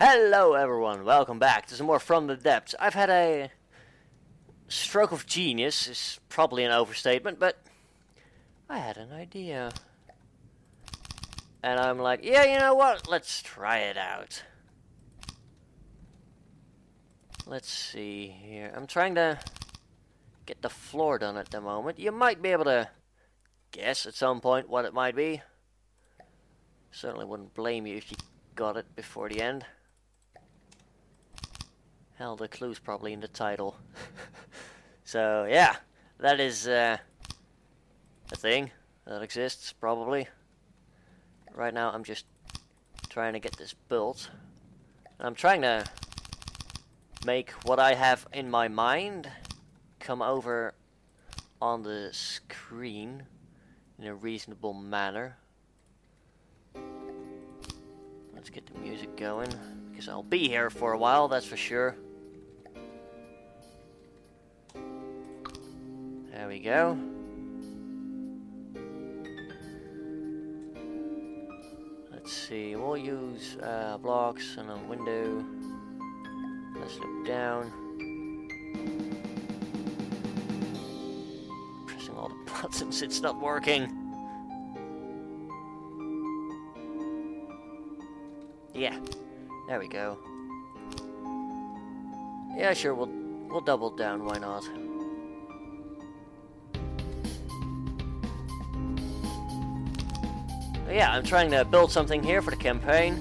Hello everyone, welcome back to some more From the Depths. I've had a stroke of genius, is probably an overstatement, but I had an idea. And I'm like, yeah, you know what, let's try it out. Let's see here, I'm trying to get the floor done at the moment. You might be able to guess at some point what it might be. Certainly wouldn't blame you if you got it before the end. Hell, the clue's probably in the title. So, yeah, that is a thing that exists, probably. Right now, I'm just trying to get this built. I'm trying to make what I have in my mind come over on the screen in a reasonable manner. Let's get the music going, because I'll be here for a while, that's for sure. There we go. Let's see, we'll use blocks and a window. Let's look down. Pressing all the buttons, it's not working. Yeah, there we go. Yeah, sure, we'll double down, why not? Yeah, I'm trying to build something here for the campaign.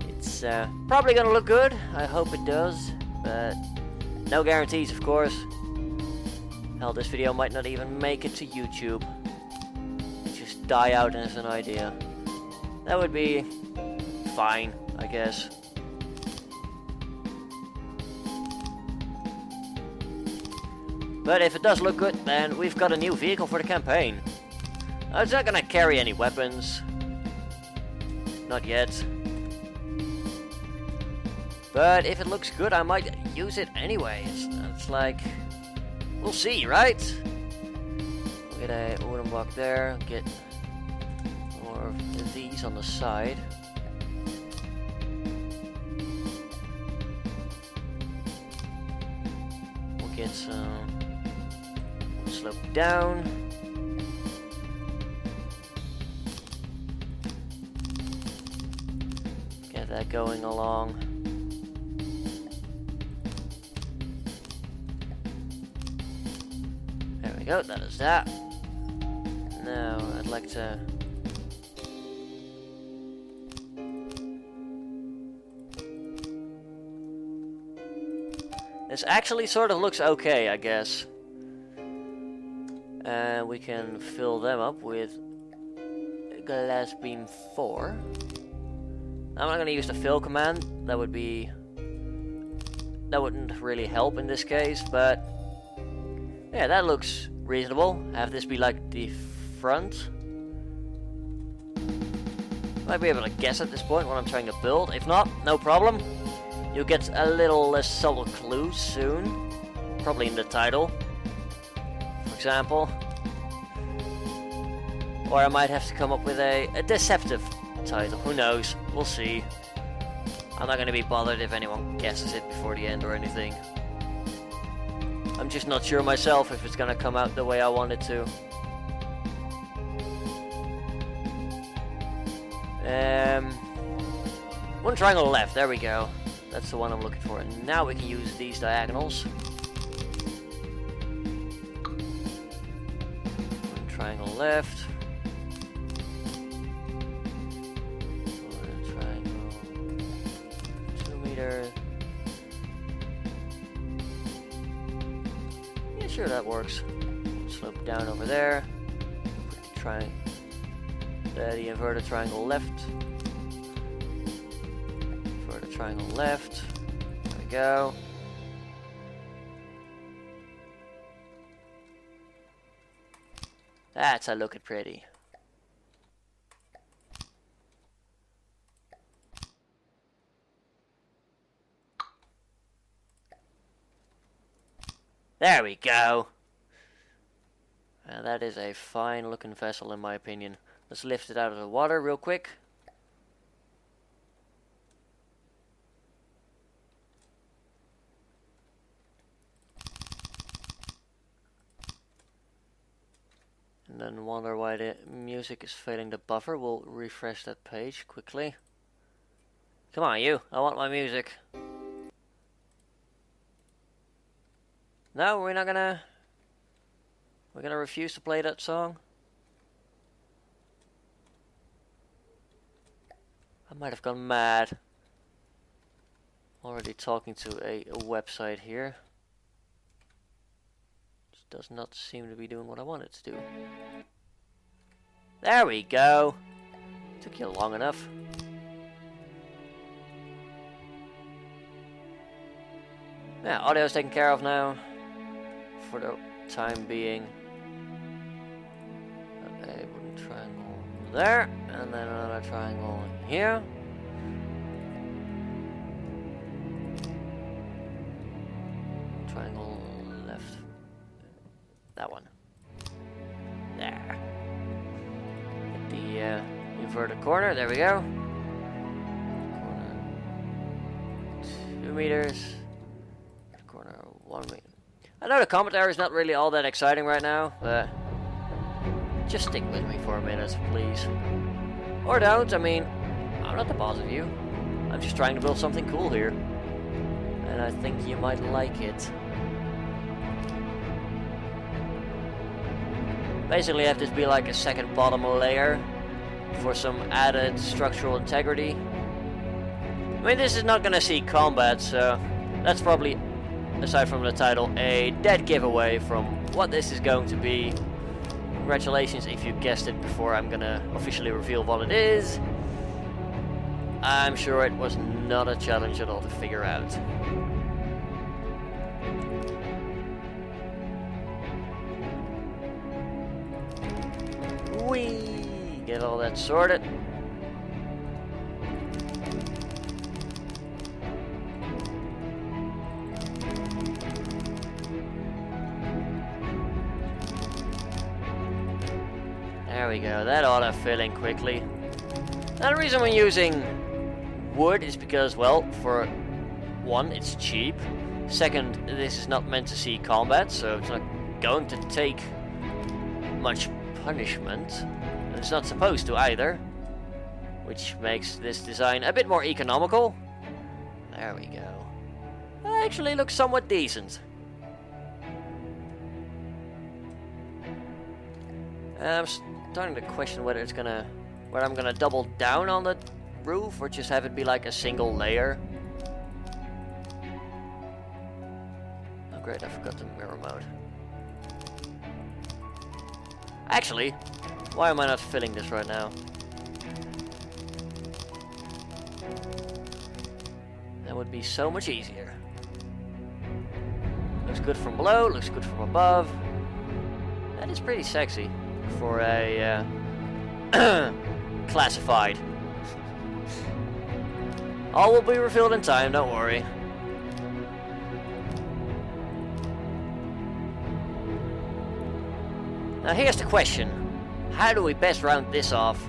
It's probably gonna look good, I hope it does, but no guarantees, of course. Hell, this video might not even make it to YouTube. Just die out as an idea. That would be fine, I guess. But if it does look good, then we've got a new vehicle for the campaign. It's not gonna carry any weapons. Not yet. But if it looks good, I might use it anyway. It's like, we'll see, right? We'll get a wooden block there, get more of these on the side. We'll get some, we'll slope down. Get that going along. There we go, that is that. Now, I'd like to this actually sort of looks okay, I guess. And we can fill them up with glass beam 4. I'm not going to use the fill command. That wouldn't really help in this case, but yeah, that looks reasonable. Have this be like the front. Might be able to guess at this point what I'm trying to build. If not, no problem. You'll get a little less subtle clues soon. Probably in the title, for example. Or I might have to come up with a deceptive title. Who knows? We'll see. I'm not going to be bothered if anyone guesses it before the end or anything. I'm just not sure myself if it's going to come out the way I want it to. One triangle left. There we go. That's the one I'm looking for. And now we can use these diagonals. One triangle left. One triangle. 2 meters. Yeah, sure, that works. Slope down over there. Put the inverted triangle left. Triangle left. There we go. That's a looking pretty. There we go. That is a fine looking vessel in my opinion. Let's lift it out of the water real quick. then wonder why the music is failing the buffer. We'll refresh that page quickly. Come on, you. I want my music. No, we're gonna refuse to play that song? I might have gone mad. Already talking to a website here. Which does not seem to be doing what I want it to do. There we go. Took you long enough. Yeah, audio's taken care of now. For the time being. Okay, wooden triangle there, and then another triangle here. Triangle left. That one. There. Hit the inverted corner, there we go. Corner 2 meters. Corner 1 meter. I know the commentary is not really all that exciting right now, but just stick with me for a minute, please. Or don't, I mean, I'm not the boss of you. I'm just trying to build something cool here. And I think you might like it. Basically, have this be like a second bottom layer for some added structural integrity. I mean, this is not gonna see combat, so that's probably, aside from the title, a dead giveaway from what this is going to be. Congratulations if you guessed it before I'm gonna officially reveal what it is. I'm sure it was not a challenge at all to figure out. Whee! Get all that sorted. There we go, that ought to fill in quickly. Now the reason we're using wood is because, well, for one, it's cheap. Second, this is not meant to see combat, so it's not going to take much punishment. And it's not supposed to either. Which makes this design a bit more economical. There we go. It actually looks somewhat decent. I'm starting to question whether I'm gonna double down on the roof or just have it be like a single layer. Oh great, I forgot the mirror mode. Actually, why am I not filling this right now? That would be so much easier. Looks good from below, looks good from above. That is pretty sexy for a classified. All will be revealed in time, don't worry. Now here's the question. How do we best round this off?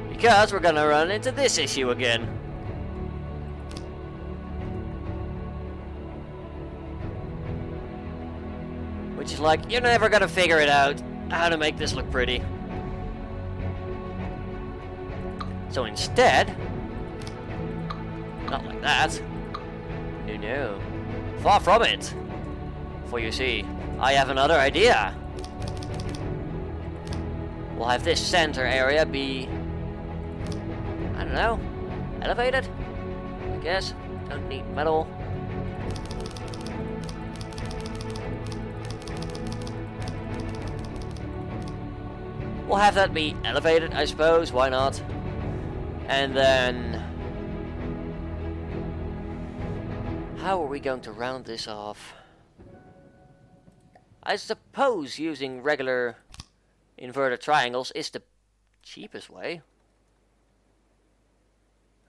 Because we're gonna run into this issue again. Which is like, you're never gonna figure it out how to make this look pretty. So instead, not like that. No. Far from it. For you see, I have another idea. We'll have this center area be, I don't know, elevated? I guess. Don't need metal. We'll have that be elevated, I suppose. Why not? And then, how are we going to round this off? I suppose using regular inverted triangles is the cheapest way.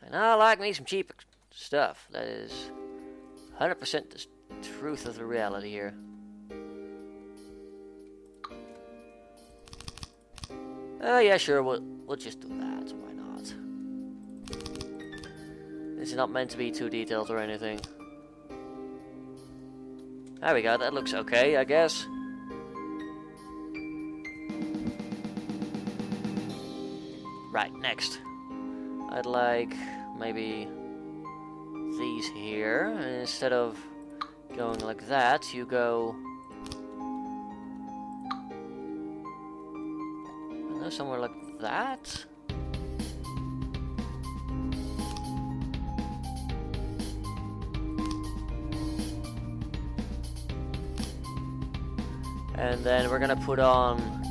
And I like me some cheap stuff. That is 100% the truth of the reality here. Yeah, sure, we'll just do that. Why not? This is not meant to be too detailed or anything. There we go, that looks okay, I guess. Right, next. I'd like maybe these here. And instead of going like that, you go somewhere like that. And then we're gonna put on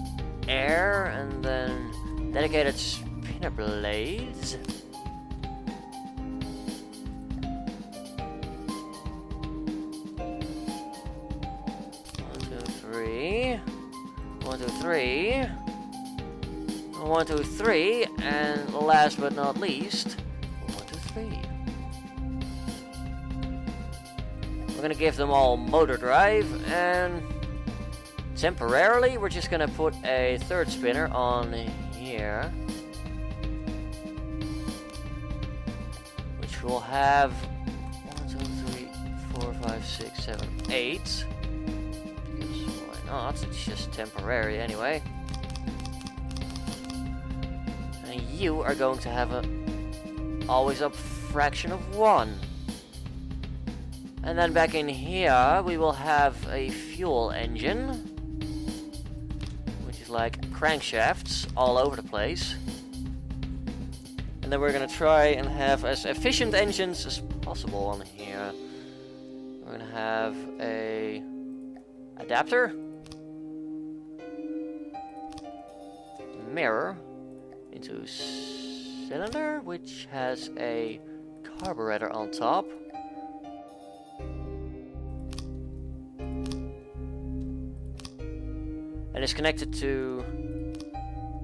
air and then dedicated spinner blades. 1, 2, 3. 1, 2, 3, and last but not least, 1, 2, 3. We're gonna give them all motor drive, and temporarily we're just gonna put a third spinner on here, which will have 1, 2, 3, 4, 5, 6, 7, 8. Because why not? It's just temporary anyway. And you are going to have a always up fraction of 1. And then back in here we will have a fuel engine, which is like crankshafts all over the place. And then we're gonna try and have as efficient engines as possible on here. We're gonna have a adapter, mirror into cylinder, which has a carburetor on top. And it's connected to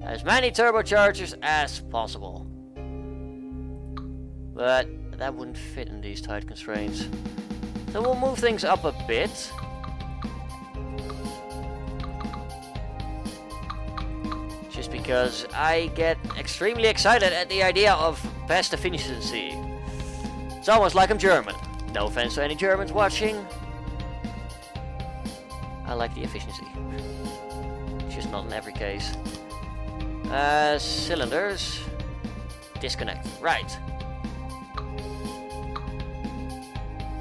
as many turbochargers as possible. But that wouldn't fit in these tight constraints. So we'll move things up a bit. Just because I get extremely excited at the idea of best efficiency. It's almost like I'm German. No offense to any Germans watching. I like the efficiency. Just not in every case. Cylinders. Disconnect. Right.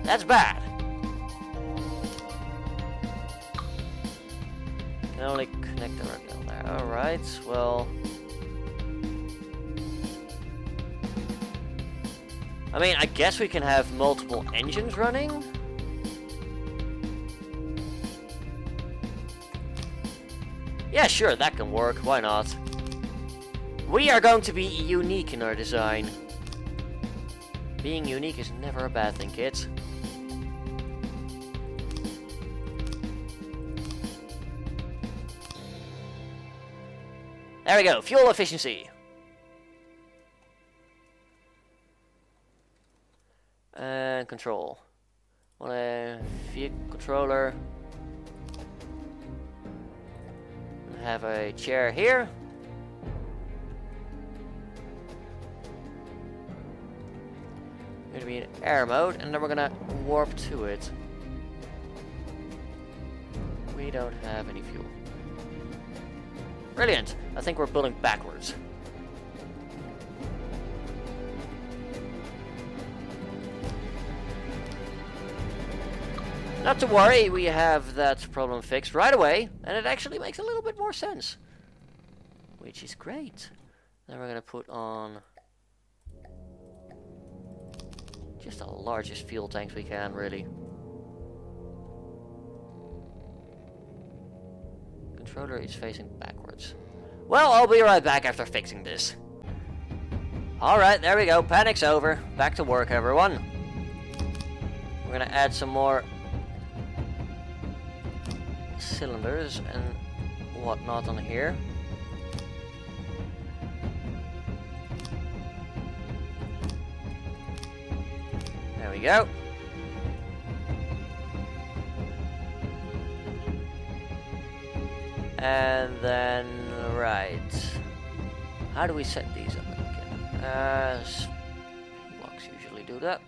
That's bad. Can only connect directly on there. Alright, well. I mean, I guess we can have multiple engines running. Yeah, sure, that can work. Why not? We are going to be unique in our design. Being unique is never a bad thing, kids. There we go, fuel efficiency. And control. Want a vehicle controller. Have a chair here. Going to be in air mode, and then we're gonna warp to it. We don't have any fuel. Brilliant. I think we're building backwards. Not to worry, we have that problem fixed right away, and it actually makes a little bit more sense. Which is great. Then we're gonna put on just the largest fuel tanks we can, really. Controller is facing backwards. Well, I'll be right back after fixing this. Alright, there we go. Panic's over. Back to work, everyone. We're gonna add some more cylinders and whatnot on here. There we go. And then, right. How do we set these up again? Blocks usually do that.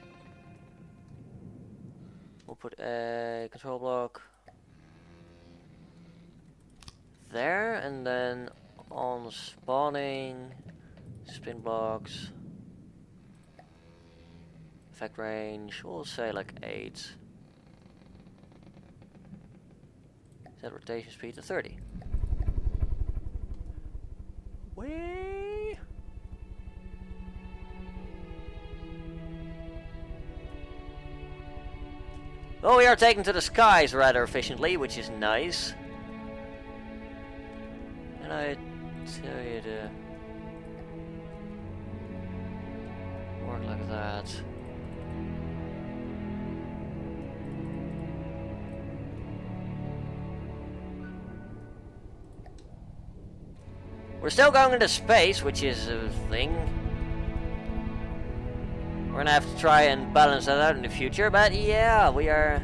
We'll put a control block there, and then on spawning, spin blocks, effect range, we'll say like 8. Set rotation speed to 30. Whee! Well, we are taken to the skies rather efficiently, which is nice. And I tell you to work like that. We're still going into space, which is a thing. We're gonna have to try and balance that out in the future, but yeah, we are...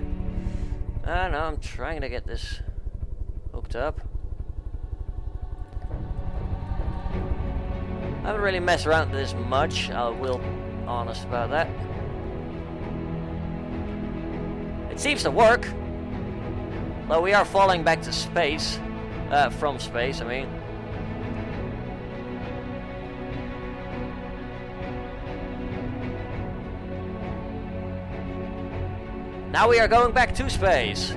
I don't know, I'm trying to get this hooked up. I haven't really messed around with this much, I will be honest about that. It seems to work, though we are falling back to space. From space, I mean. Now we are going back to space.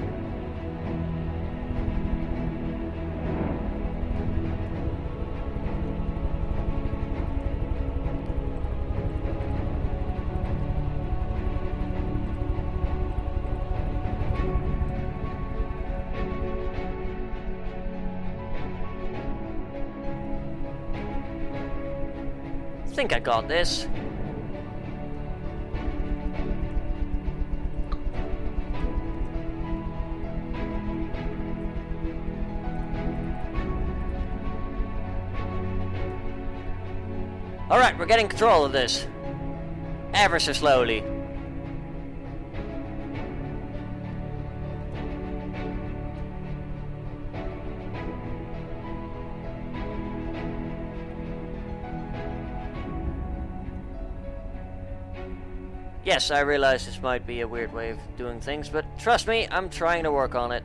I think I got this. Alright, we're getting control of this. Ever so slowly. Yes, I realize this might be a weird way of doing things, but trust me, I'm trying to work on it.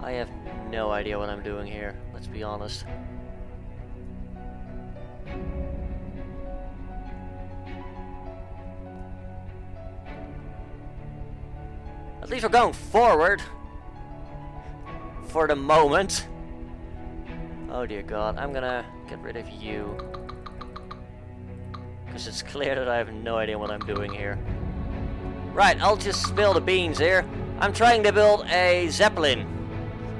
I have no idea what I'm doing here, let's be honest. At least we're going forward. For the moment. Oh dear God, I'm gonna get rid of you. Because it's clear that I have no idea what I'm doing here. Right, I'll just spill the beans here. I'm trying to build a Zeppelin.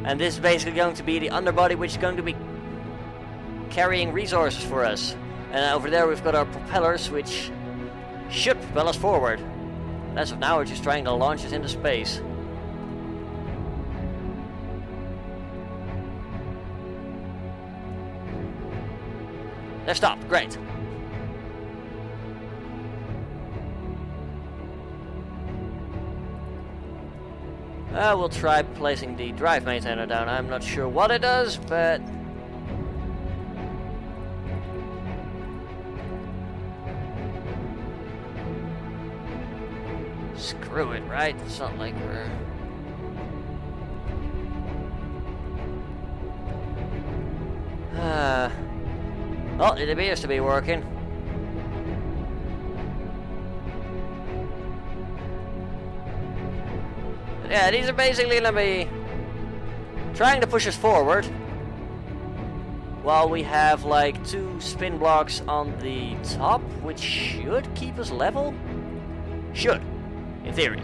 And this is basically going to be the underbody, which is going to be carrying resources for us. And over there we've got our propellers, which should propel us forward. As of now, we're just trying to launch us into space. They're stopped, great. We'll try placing the drive maintainer down. I'm not sure what it does, but... Screw it, right? It's not like we're... Well, it appears to be working. Yeah, these are basically gonna be trying to push us forward while we have like 2 spin blocks on the top, which should keep us level. Should, in theory,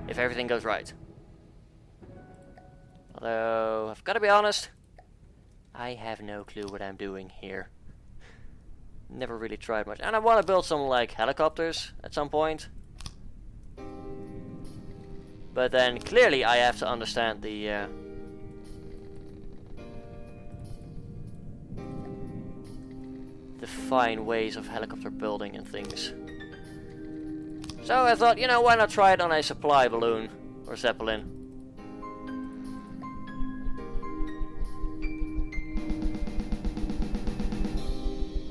if everything goes right. Although, I've got to be honest, I have no clue what I'm doing here. Never really tried much. And I want to build some like helicopters at some point. But then clearly I have to understand the fine ways of helicopter building and things. So I thought, you know, why not try it on a supply balloon or Zeppelin?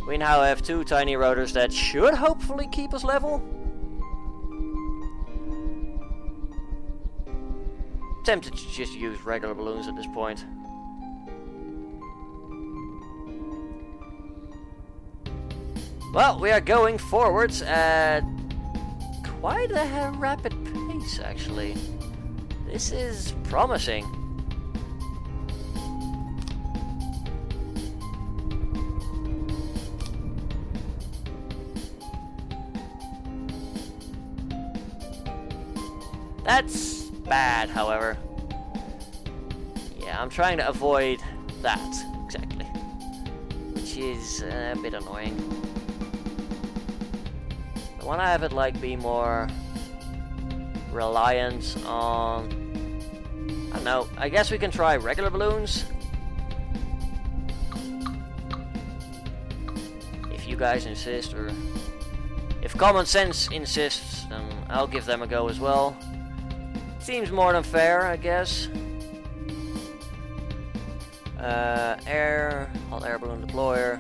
We now have 2 tiny rotors that should hopefully keep us level. Tempted to just use regular balloons at this point. Well, we are going forwards at quite a rapid pace, actually. This is promising. That's bad, however. Yeah, I'm trying to avoid that, exactly. Which is a bit annoying. I want to have it like be more reliant on... I don't know, I guess we can try regular balloons. If you guys insist, or... if common sense insists, then I'll give them a go as well. Seems more than fair, I guess. Hot air balloon deployer.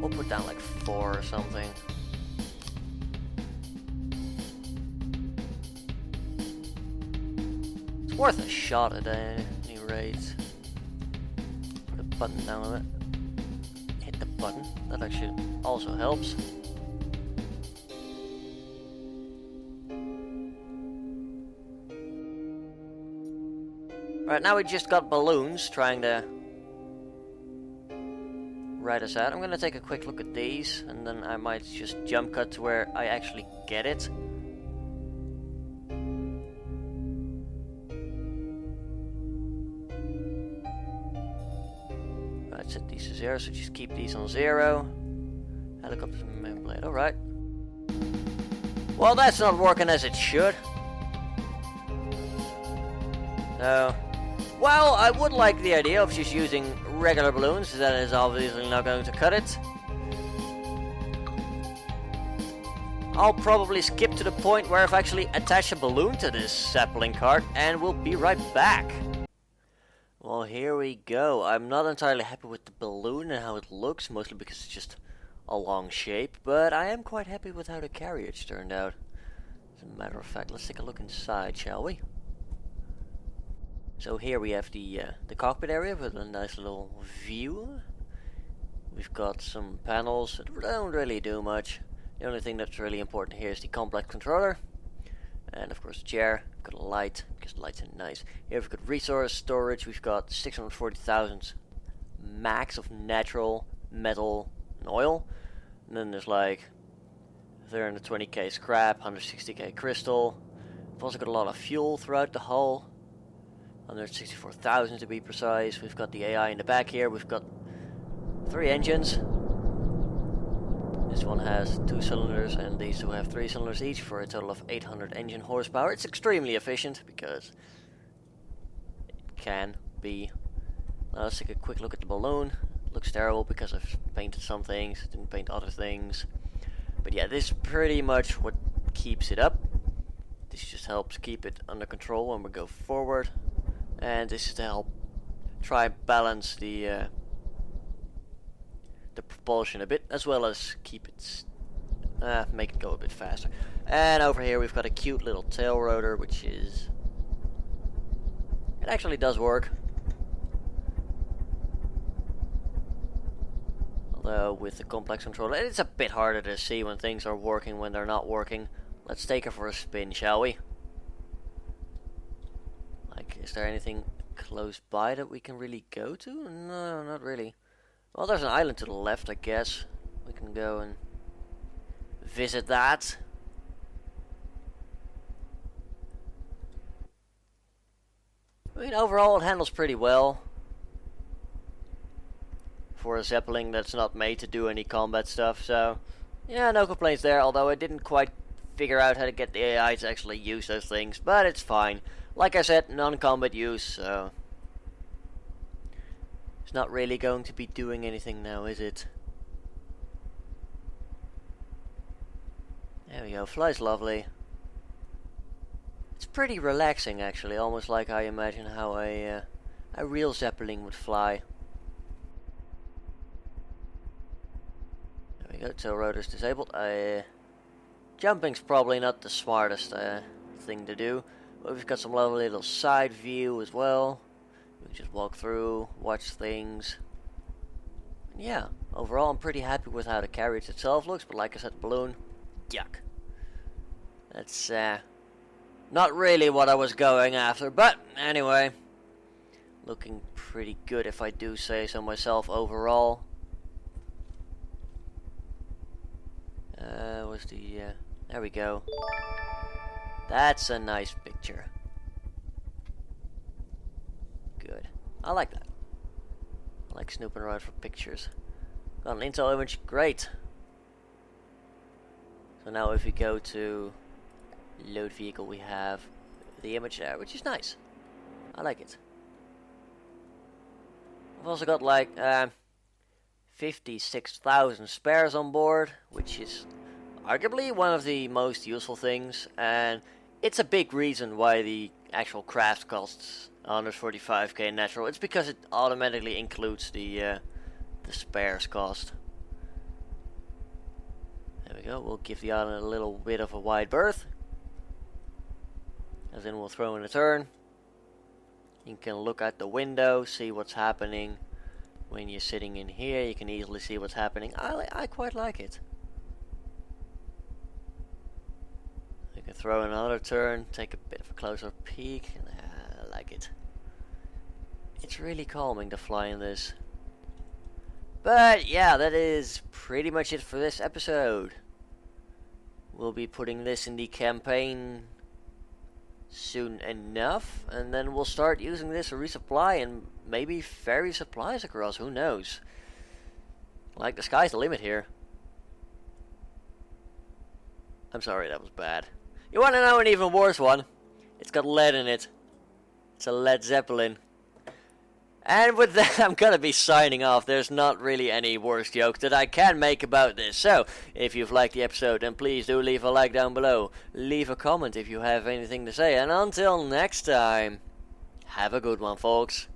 We'll put down like 4 or something. It's worth a shot at any rate. Put a button down on it. Hit the button. That actually also helps. Right, now we just got balloons trying to ride us out. I'm gonna take a quick look at these, and then I might just jump cut to where I actually get it. Right, set these to 0, so just keep these on 0. Helicopter's main blade, alright. Well, that's not working as it should. So... well, I would like the idea of just using regular balloons. That is obviously not going to cut it. I'll probably skip to the point where I've actually attached a balloon to this Zeppelin cart, and we'll be right back. Well, here we go. I'm not entirely happy with the balloon and how it looks, mostly because it's just a long shape, but I am quite happy with how the carriage turned out. As a matter of fact, let's take a look inside, shall we? So here we have the cockpit area with a nice little view. We've got some panels that don't really do much. The only thing that's really important here is the complex controller. And of course the chair. We've got a light, because the lights are nice. Here we've got resource storage. We've got 640,000 max of natural metal and oil. And then there's like 320k scrap, 160k crystal. We've also got a lot of fuel throughout the hull. 164,000 to be precise. We've got the AI in the back here. We've got 3 engines. This one has 2 cylinders and these 2 have 3 cylinders each for a total of 800 engine horsepower. It's extremely efficient because it can be. Now let's take a quick look at the balloon. It looks terrible because I've painted some things, didn't paint other things. But yeah, this is pretty much what keeps it up. This just helps keep it under control when we go forward. And this is to help try and balance the propulsion a bit, as well as keep it, make it go a bit faster. And over here we've got a cute little tail rotor, which is, it actually does work. Although with the complex controller, it's a bit harder to see when things are working, when they're not working. Let's take it for a spin, shall we? Is there anything close by that we can really go to? No, not really. Well, there's an island to the left, I guess. We can go and visit that. I mean, overall it handles pretty well. For a Zeppelin that's not made to do any combat stuff, so... yeah, no complaints there, although I didn't quite figure out how to get the AI to actually use those things, but it's fine. Like I said, non-combat use, so it's not really going to be doing anything now, is it? There we go, flies lovely. It's pretty relaxing actually, almost like I imagine how a real Zeppelin would fly. tail rotor's disabled. Jumping's probably not the smartest thing to do. But we've got some lovely little side view as well. We can just walk through, watch things. And yeah, overall I'm pretty happy with how the carriage itself looks. But like I said, the balloon, yuck. That's not really what I was going after. But anyway, looking pretty good if I do say so myself overall. There we go. That's a nice picture. Good. I like that. I like snooping around for pictures. Got an Intel image, great. So now if we go to load vehicle, we have the image there, which is nice. I like it. I've also got like 56,000 spares on board, which is arguably one of the most useful things, and it's a big reason why the actual craft costs 145k natural. It's because it automatically includes the spares cost. There we go. We'll give the island a little bit of a wide berth, as in we'll throw in a turn. You can look out the window, see what's happening. When you're sitting in here, you can easily see what's happening. I quite like it. You can throw in another turn, take a bit of a closer peek. I like it. It's really calming to fly in this. But yeah, that is pretty much it for this episode. We'll be putting this in the campaign soon enough, and then we'll start using this to resupply and maybe ferry supplies across, who knows. Like, the sky's the limit here. I'm sorry, that was bad. You want to know an even worse one? It's got lead in it. It's a lead Zeppelin. And with that, I'm gonna be signing off. There's not really any worse joke that I can make about this. So, if you've liked the episode, then please do leave a like down below. Leave a comment if you have anything to say. And until next time, have a good one, folks.